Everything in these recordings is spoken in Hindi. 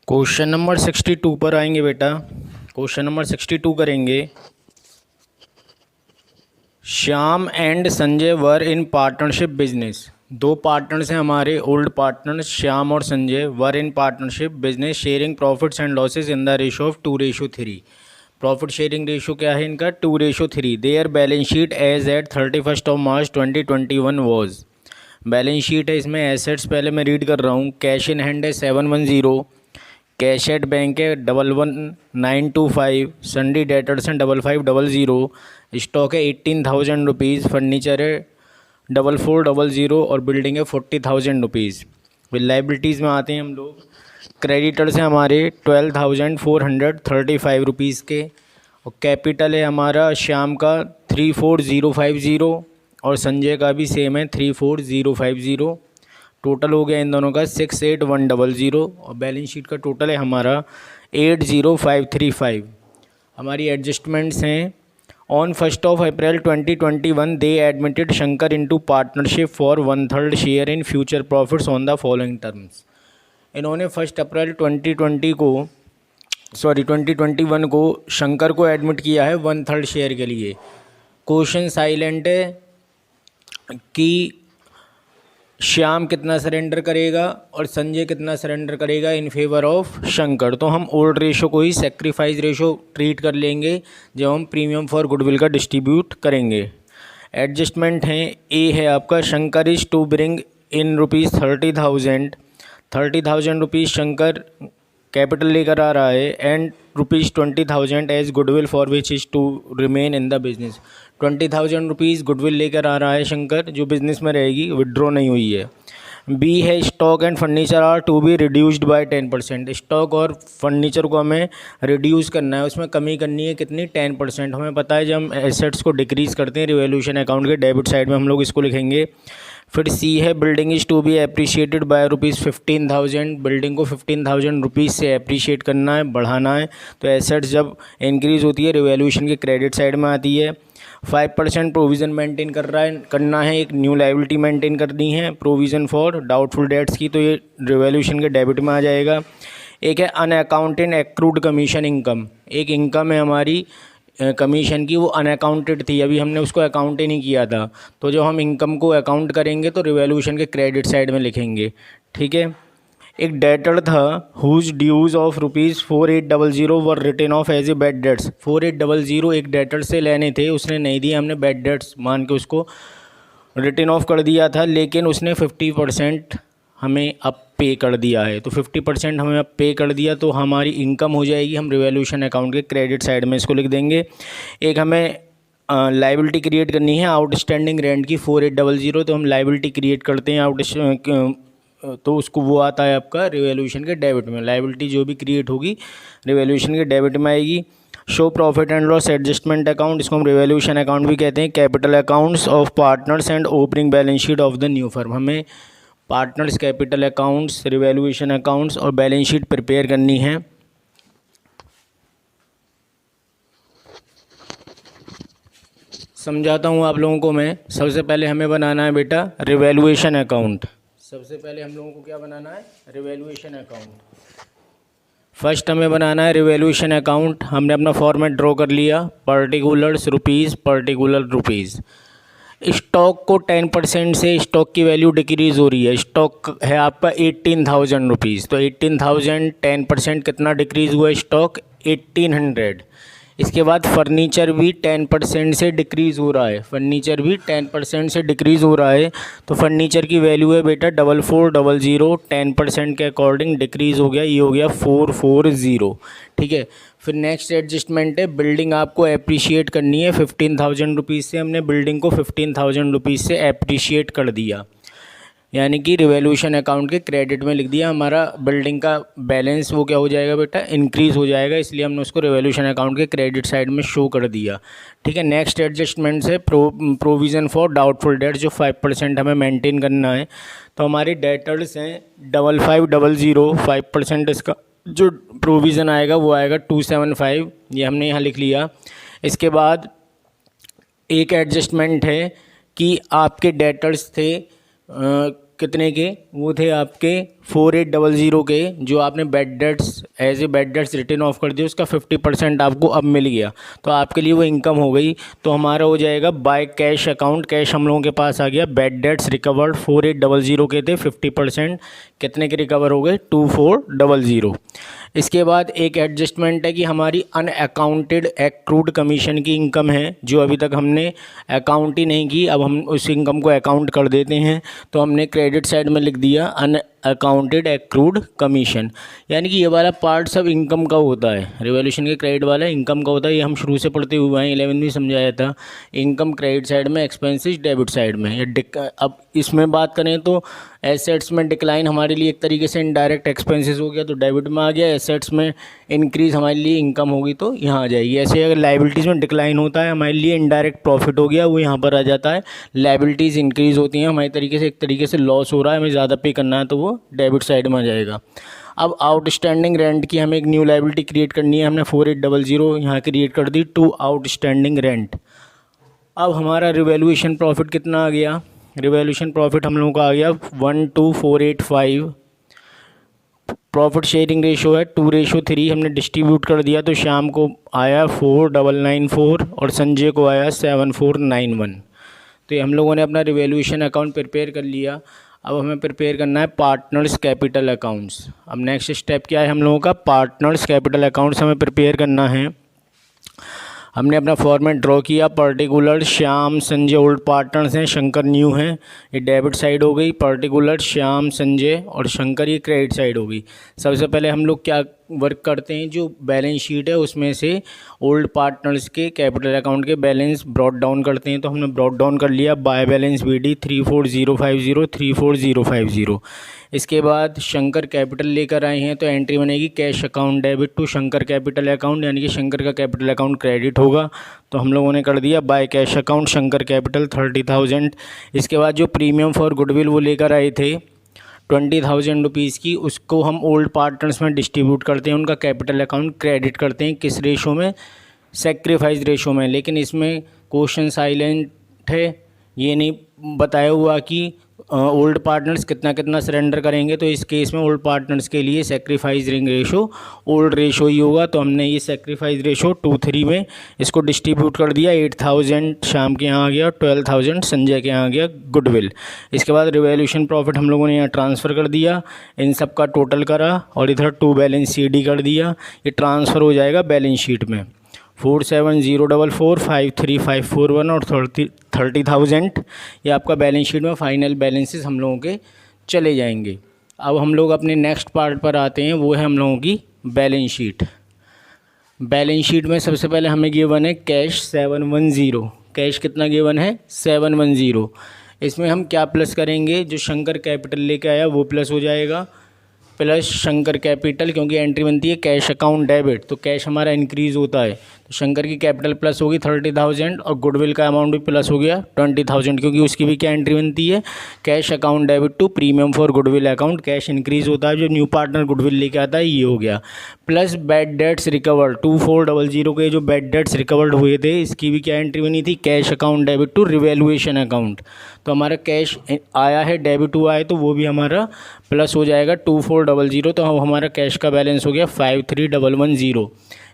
क्वेश्चन नंबर 62 पर आएंगे बेटा। क्वेश्चन नंबर 62 करेंगे। Shyam and Sanjay were in partnership business. दो पार्टनर्स हैं हमारे, ओल्ड पार्टनर्स श्याम और Sanjay. Were in partnership business sharing profits and losses in the ratio of 2:3। Profit sharing ratio क्या है इनका? 2:3। There balance sheet as at 31 March 2021 was. Balance sheet है, इसमें एसेट्स पहले मैं रीड कर रहा हूँ। कैश इन हैंड है 710, कैश एट बैंक है 11925, सन्डी डेटर्स हैं 5500, स्टॉक है 18,000 रुपीज़, फर्नीचर है 4400 और बिल्डिंग है 40,000 रुपीज़। फिर लाइबिलिटीज़ में आते हैं हम लोग। क्रेडिटर्स हैं हमारे 12,435 रुपीज़ के, और कैपिटल है हमारा श्याम का 34050 और संजय का भी सेम है 34050। टोटल हो गया इन दोनों का 68100 और बैलेंस शीट का टोटल है हमारा 80535। हमारी एडजस्टमेंट्स हैं। On 1 April 2021 they admitted Shankar into partnership for 1/3 share in future profits on the following terms. इन्होंने 1 अप्रैल 2021 को शंकर को एडमिट किया है 1/3 शेयर के लिए। क्वेश्चन साइलेंट है कि श्याम कितना सरेंडर करेगा और संजय कितना सरेंडर करेगा इन फेवर ऑफ शंकर। तो हम ओल्ड रेशो को ही सेक्रीफाइस रेशो ट्रीट कर लेंगे जब हम प्रीमियम फॉर गुडविल का डिस्ट्रीब्यूट करेंगे। एडजस्टमेंट हैं, ए है आपका Shankar is to bring in ₹30,000 rupees Shankar capital लेकर आ रहा है, and ₹20,000 as goodwill for which is to remain in the business. 20,000 rupees goodwill लेकर आ रहा है शंकर, जो बिज़नेस में रहेगी, विड्रॉ नहीं हुई है। बी है stock and furniture are to be reduced by 10%। Stock और फर्नीचर को हमें रिड्यूस करना है, उसमें कमी करनी है कितनी? 10%। हमें पता है जब हम एसेट्स को डिक्रीज़ करते हैं रिवैल्यूएशन अकाउंट के डेबिट साइड में हम लोग इसको लिखेंगे। फिर सी है building is to be appreciated by ₹15,000। Building को 15,000 रुपीज़ से अप्रिशिएट करना है, बढ़ाना है। तो एसेट्स जब इंक्रीज़ होती है रिवैल्यूएशन के क्रेडिट साइड में आती है। 5% प्रोविज़न मेंटेन करना है, एक न्यू लाइबिलिटी मेंटेन करनी है प्रोविज़न फॉर डाउटफुल डेट्स की, तो ये रिवैल्यूएशन के डेबिट में आ जाएगा। एक है अनअकाउंटेड एक्रूड कमीशन इनकम। एक इनकम है हमारी कमीशन की, वो अनअकाउंटेड थी, अभी हमने उसको अकाउंट ही नहीं किया था। तो जो हम इनकम को अकाउंट करेंगे तो रिवैल्यूएशन के क्रेडिट साइड में लिखेंगे। ठीक है। एक डेटर था whose dues of ₹4800 were written off as a bad debts. 4800 एक डेटर से लेने थे, उसने नहीं दिए, हमने बैड डेट्स मान के उसको रिटन ऑफ कर दिया था, लेकिन उसने 50% हमें अब पे कर दिया है। तो 50% हमें अब पे कर दिया तो हमारी इनकम हो जाएगी, हम रिवैल्यूएशन अकाउंट के क्रेडिट साइड में इसको लिख देंगे। एक हमें लाइबिलिटी क्रिएट करनी है आउटस्टैंडिंग रेंट की 4800, तो हम लाइबिलिटी क्रिएट करते हैं तो उसको वो आता है आपका रिवैल्यूएशन के डेबिट में। लाइबिलिटी जो भी क्रिएट होगी रिवैल्यूएशन के डेबिट में आएगी। Show profit and loss adjustment account, इसको हम रिवैल्यूएशन अकाउंट भी कहते हैं। Capital accounts of partners and opening balance sheet of the new firm. हमें partners capital accounts, revaluation accounts और बैलेंस शीट प्रिपेयर करनी है। समझाता हूँ आप लोगों को मैं। सबसे पहले हमें बनाना है बेटा रिवैल्यूएशन अकाउंट। सबसे पहले हम लोगों को क्या बनाना है? Revaluation account. फर्स्ट हमें बनाना है रिवैल्यूएशन अकाउंट। हमने अपना फॉर्मेट ड्रॉ कर लिया, particulars rupees, particular rupees. Stock को 10% से स्टॉक की वैल्यू डिक्रीज़ हो रही है। स्टॉक है आपका 18,000 रुपीज़, तो 18,000 10% कितना डिक्रीज़ हुआ? स्टॉक 1800। इसके बाद फर्नीचर भी 10% से डिक्रीज़ हो रहा है। फर्नीचर भी 10% से डिक्रीज़ हो रहा है, तो फर्नीचर की वैल्यू है बेटा 4400। 10% के अकॉर्डिंग डिक्रीज़ हो गया, ये हो गया 440। ठीक है। फिर नेक्स्ट एडजस्टमेंट है बिल्डिंग आपको अप्रिशिएट करनी है 15,000 रुपीज़ से। हमने बिल्डिंग को 15,000 रुपीज़ से अप्रिशिएट कर दिया, यानी कि रिवैल्यूएशन अकाउंट के क्रेडिट में लिख दिया। हमारा बिल्डिंग का बैलेंस वो क्या हो जाएगा बेटा? इंक्रीज़ हो जाएगा, इसलिए हमने उसको रिवैल्यूएशन अकाउंट के क्रेडिट साइड में शो कर दिया। ठीक है। नेक्स्ट एडजस्टमेंट्स है प्रोविज़न फॉर डाउटफुल डेट्स, जो 5% हमें मेंटेन करना है। तो हमारी डेटर्स हैं 5500, 5% इसका जो प्रोविज़न आएगा वो आएगा 275, ये हमने यहाँ लिख लिया। इसके बाद एक एडजस्टमेंट है कि आपके डेटर्स थे कितने के, वो थे आपके 4800 के, जो आपने bad debts as a bad debts return off कर दिया, उसका 50% आपको अब मिल गया, तो आपके लिए वो इनकम हो गई। तो हमारा हो जाएगा बाय कैश अकाउंट, कैश हम लोगों के पास आ गया, बैड डेट्स रिकवर्ड 4800 के थे, 50% कितने के रिकवर हो गए, 2400। इसके बाद एक एडजस्टमेंट है कि हमारी अनअकाउंटेड एक्रूड कमीशन की इनकम है, जो अभी तक हमने अकाउंट ही नहीं की, अब हम उस इनकम को अकाउंट कर देते हैं। तो हमने क्रेडिट साइड में लिख दिया अनअकाउंटेड एक्रूड कमीशन, यानी कि ये वाला पार्ट सब इनकम का होता है। रिवॉल्यूशन के क्रेडिट वाला इनकम का होता है, ये हम शुरू से पढ़ते हुए हैं, 11वीं में समझाया था। इनकम क्रेडिट साइड में, एक्सपेंसेस डेबिट साइड में। अब इसमें बात करें तो एसेट्स में डिक्लाइन हमारे लिए एक तरीके से इनडायरेक्ट एक्सपेंसेस हो गया, तो डेबिट में आ गया। एसेट्स में इंक्रीज़ हमारे लिए इनकम होगी, तो यहाँ आ जाएगी। ऐसे अगर लाइबिलिटीज़ में डिक्लाइन होता है, हमारे लिए इनडायरेक्ट प्रॉफिट हो गया, वो यहाँ पर आ जाता है। लाइबिलिटीज़ इंक्रीज़ होती हैं हमारी तरीके से, एक तरीके से लॉस हो रहा है, हमें ज़्यादा पे करना है, तो वो डेबिट साइड में आ जाएगा। अब आउटस्टैंडिंग रेंट की हमें एक न्यू लाइबिलिटी क्रिएट करनी है, हमने 4800 यहाँ क्रिएट कर दी, टू आउटस्टैंडिंग रेंट। अब हमारा रिवैल्यूएशन प्रॉफिट कितना आ गया, रिवैल्यूएशन प्रॉफिट हम लोगों का आ गया 12485। प्रॉफिट शेयरिंग रेशो है 2:3, हमने डिस्ट्रीब्यूट कर दिया, तो शाम को आया 4994 और संजय को आया 7491। तो ये हम लोगों ने अपना रिवैल्यूएशन अकाउंट प्रिपेयर कर लिया। अब हमें प्रिपेयर करना है पार्टनर्स कैपिटल अकाउंट्स। अब नेक्स्ट स्टेप क्या है हम लोगों का, पार्टनर्स कैपिटल अकाउंट्स हमें प्रिपेयर करना है। हमने अपना फॉर्मेट ड्रॉ किया, particular Shyam Sanjay old partners हैं, शंकर न्यू हैं, ये डेबिट साइड हो गई। पर्टिकुलर श्याम संजय और शंकर, ये क्रेडिट साइड हो गई। सबसे पहले हम लोग क्या वर्क करते हैं, जो बैलेंस शीट है उसमें से ओल्ड पार्टनर्स के कैपिटल अकाउंट के बैलेंस ब्रॉट डाउन करते हैं। तो हमने ब्रॉट डाउन कर लिया, बाय बैलेंस BD 34050 34050। इसके बाद शंकर कैपिटल लेकर आए हैं, तो एंट्री बनेगी cash account debit to Shankar capital account, यानी कि शंकर का कैपिटल अकाउंट क्रेडिट होगा। तो हम लोगों ने कर दिया by cash account Shankar capital 30,000। इसके बाद जो प्रीमियम फॉर गुडविल वो लेकर आए थे 20,000 रुपीज़ की, उसको हम ओल्ड पार्टनर्स में डिस्ट्रीब्यूट करते हैं, उनका कैपिटल अकाउंट क्रेडिट करते हैं। किस रेशो में, सेक्रीफाइस रेशो में। लेकिन इसमें क्वेश्चन साइलेंट है, ये नहीं बताया हुआ कि ओल्ड पार्टनर्स कितना कितना सरेंडर करेंगे। तो इस केस में ओल्ड पार्टनर्स के लिए सेक्रीफाइस रेशो ओल्ड रेशो ही होगा। तो हमने ये सेक्रीफाइस रेशो 2:3 में इसको डिस्ट्रीब्यूट कर दिया। 8,000 शाम के यहाँ आ गया, 12,000 संजय के यहाँ आ गया गुडविल। इसके बाद रिवैल्यूएशन प्रॉफिट हम लोगों ने यहाँ ट्रांसफ़र कर दिया, इन सब का टोटल करा और इधर टू बैलेंस CD कर दिया। ये ट्रांसफ़र हो जाएगा बैलेंस शीट में 4704453541 और 30,000, ये आपका बैलेंस शीट में फाइनल बैलेंसेस हम लोगों के चले जाएंगे। अब हम लोग अपने नेक्स्ट पार्ट पर आते हैं, वो है हम लोगों की बैलेंस शीट। बैलेंस शीट में सबसे पहले हमें गिवन है कैश 710। कैश कितना गिवन है, 710। इसमें हम क्या प्लस करेंगे, जो शंकर कैपिटल लेके आया वो प्लस हो जाएगा, प्लस शंकर कैपिटल, क्योंकि एंट्री बनती है कैश अकाउंट डेबिट, तो कैश हमारा इंक्रीज़ होता है, तो शंकर की कैपिटल प्लस होगी 30,000 और गुडविल का अमाउंट भी प्लस हो गया 20,000, क्योंकि उसकी भी क्या एंट्री बनती है, cash account debit to premium for goodwill account. Cash increase होता है, जो न्यू पार्टनर गुडविल लेके आता है, ये हो गया। प्लस बैड डेट्स रिकवर्ड 2400 के जो बैड डेट्स रिकवर्ड हुए थे, इसकी भी क्या एंट्री बनी थी, cash account debit to revaluation account. तो हमारा कैश आया है, डेबिट हुआ है, तो वो भी हमारा प्लस हो जाएगा 2400। तो हमारा कैश का बैलेंस हो गया 53,110।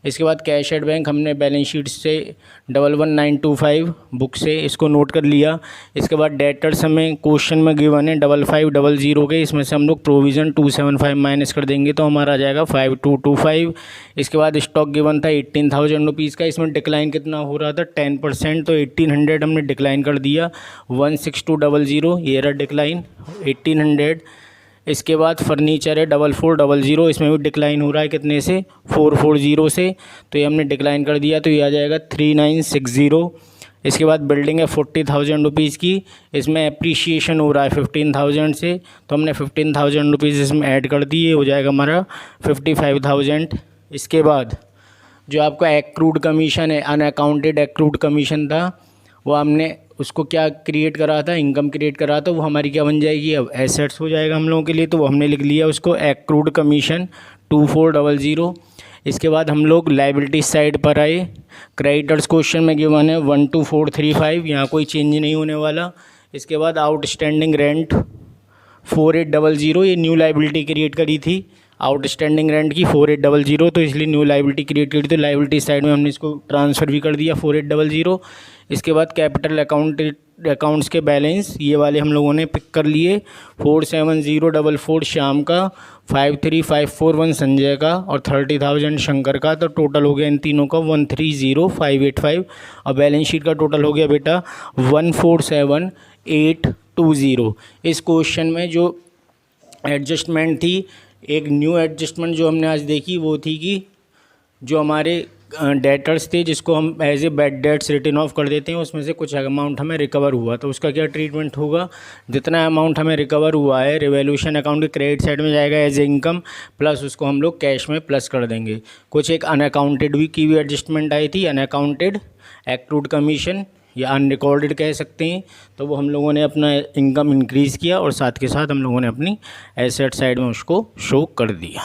इसके बाद कैश एट बैंक हमने बैलेंस शीट से 11,1925 बुक से इसको नोट कर लिया। इसके बाद डेटर्स हमें क्वेश्चन में गिवन है 5500 के, इसमें से हम लोग प्रोविज़न 275 माइनस कर देंगे, तो हमारा आ जाएगा 5225। इसके बाद स्टॉक गिवन था 18,000 रुपीज़ का, इसमें डिक्लाइन कितना हो रहा था 10%, तो 1800 हमने डिक्लाइन कर दिया 16200, ये रहा डिक्लाइन 1800। इसके बाद फर्नीचर है 4400, इसमें भी डिक्लाइन हो रहा है कितने से, 440 से, तो ये हमने डिक्लाइन कर दिया, तो ये आ जाएगा 3960। इसके बाद बिल्डिंग है 40,000 रुपीज़ की, इसमें एप्रीशिएशन हो रहा है 15,000 से, तो हमने 15,000 रुपीज़ इसमें ऐड कर दिए, हो जाएगा हमारा 55,000। इसके बाद जो आपका एक्रूड कमीशन है, अनअकाउंटेड एक्रूड कमीशन था, वो हमने उसको क्या क्रिएट करा था, इनकम क्रिएट करा था, वो हमारी क्या बन जाएगी, अब एसेट्स हो जाएगा हम लोगों के लिए। तो वो हमने लिख लिया उसको एक्रूड कमीशन 2400। इसके बाद हम लोग लाइबिलिटी साइड पर आए। क्रेडिटर्स क्वेश्चन में गिवन है 12435, यहाँ कोई चेंज नहीं होने वाला। इसके बाद आउटस्टैंडिंग रेंट 4800, ये न्यू लाइबिलिटी क्रिएट करी थी आउटस्टैंडिंग रेंट की 4800, तो इसलिए न्यू लाइबिलिटी क्रिएट करी, तो लाइबिलिटी साइड में हमने इसको ट्रांसफ़र भी कर दिया 4800। इसके बाद कैपिटल अकाउंट्स के बैलेंस ये वाले हम लोगों ने पिक कर लिए, 47044 श्याम का, 53541 संजय का और 30,000 शंकर का। तो टोटल हो गया इन तीनों का 130,585 और बैलेंस शीट का टोटल हो गया बेटा 147,820। इस क्वेश्चन में जो एडजस्टमेंट थी, एक न्यू एडजस्टमेंट जो हमने आज देखी वो थी कि जो हमारे डेटर्स थे जिसको हम as a bad debts return off कर देते हैं, उसमें से कुछ अमाउंट हमें रिकवर हुआ, तो उसका क्या ट्रीटमेंट होगा, जितना अमाउंट हमें रिकवर हुआ है रिवैल्यूएशन अकाउंट के क्रेडिट साइड में जाएगा एज ए इनकम, प्लस उसको हम लोग कैश में प्लस कर देंगे। कुछ एक अनअकाउंटेड की भी एडजस्टमेंट आई थी, अनअकाउंटेड एक्रूड कमीशन या अनरिकॉर्डेड कह सकते हैं, तो वो हम लोगों ने अपना इनकम इंक्रीज़ किया और साथ के साथ हम लोगों ने अपनी एसेट साइड में उसको शो कर दिया।